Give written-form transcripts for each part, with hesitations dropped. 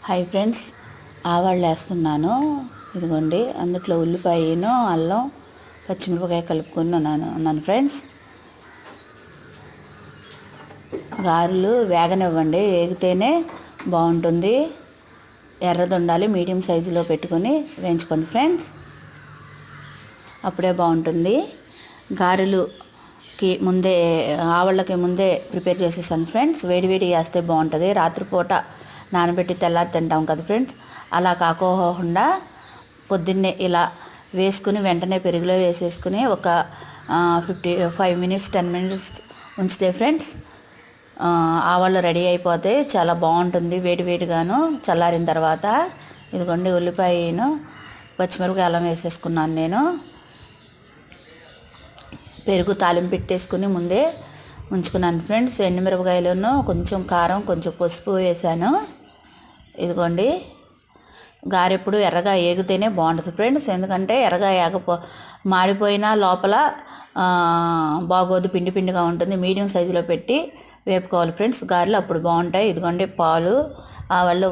Hi friends, ఆవాళ్ళు వేస్తున్నాను. ఇదిగోండి, అందులో ఉల్లిపాయను అల్లం పచ్చిమిరపకాయ కలుపుకొని ఉన్నాను ఫ్రెండ్స్. గారెలు వేగనివ్వండి, వేగితేనే బాగుంటుంది. ఎర్రది ఉండాలి, మీడియం సైజులో పెట్టుకొని వేయించుకోండి ఫ్రెండ్స్, అప్పుడే బాగుంటుంది. గారెలుకి ముందే ఆవళ్ళకి ముందే ప్రిపేర్ చేసేసాను ఫ్రెండ్స్. వేడివేడి వేస్తే బాగుంటుంది. రాత్రిపూట నానబెట్టి తెల్లారి తింటాం కదా ఫ్రెండ్స్, అలా కాకోకుండా పొద్దున్నే ఇలా వేసుకుని వెంటనే పెరుగులో వేసేసుకుని ఒక 5 మినిట్స్ 10 మినిట్స్ ఉంచితే ఫ్రెండ్స్ ఆవాళ్ళు రెడీ అయిపోతే చాలా బాగుంటుంది. వేడివేడిగాను చల్లారిన తర్వాత ఇదిగోండి, ఉల్లిపాయను పచ్చిమిరపకాయ అల్లం వేసేసుకున్నాను. నేను పెరుగు తాలింపు పెట్టేసుకుని ముందే ఉంచుకున్నాను ఫ్రెండ్స్. ఎండుమిరపకాయలను కొంచెం కారం కొంచెం పసుపు వేసాను. ఇదిగోండి, గారెప్పుడు ఎర్రగా ఏగితేనే బాగుంటుంది ఫ్రెండ్స్, ఎందుకంటే ఎర్రగా మాడిపోయినా లోపల బాగోదు, పిండి పిండిగా ఉంటుంది. మీడియం సైజులో పెట్టి వేపుకోవాలి ఫ్రెండ్స్, గారెలు అప్పుడు బాగుంటాయి. ఇదిగోండి, పాలు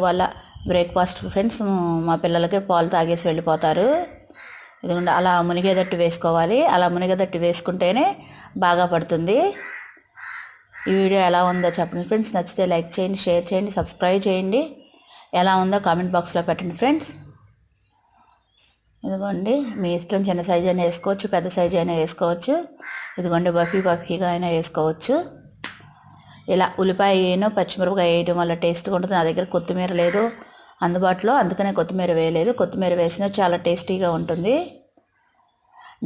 వాళ్ళ బ్రేక్ఫాస్ట్ ఫ్రెండ్స్. మా పిల్లలకి పాలు తాగేసి వెళ్ళిపోతారు. ఇదిగోండి, అలా మునిగేదట్టు వేసుకోవాలి. అలా మునిగేదట్టు వేసుకుంటేనే బాగా పడుతుంది. ఈ వీడియో ఎలా ఉందో చెప్పండి ఫ్రెండ్స్. నచ్చితే లైక్ చేయండి, షేర్ చేయండి, సబ్స్క్రైబ్ చేయండి. ఎలా ఉందో కామెంట్ బాక్స్లో పెట్టండి ఫ్రెండ్స్. ఇదిగోండి, మీ ఇష్టం, చిన్న సైజు అయినా వేసుకోవచ్చు, పెద్ద సైజు అయినా వేసుకోవచ్చు. ఇదిగోండి, బఫీగా అయినా వేసుకోవచ్చు. ఇలా ఉల్లిపాయను పచ్చిమిరపకాయ వేయడం వల్ల టేస్ట్గా ఉంటుంది. నా దగ్గర కొత్తిమీర లేదు అందుబాటులో, అందుకనే కొత్తిమీర వేయలేదు. కొత్తిమీర వేసినా చాలా టేస్టీగా ఉంటుంది.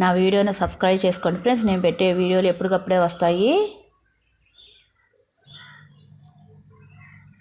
నా వీడియోని సబ్స్క్రైబ్ చేసుకోండి ఫ్రెండ్స్. నేను పెట్టే వీడియోలు ఎప్పటికప్పుడే వస్తాయి.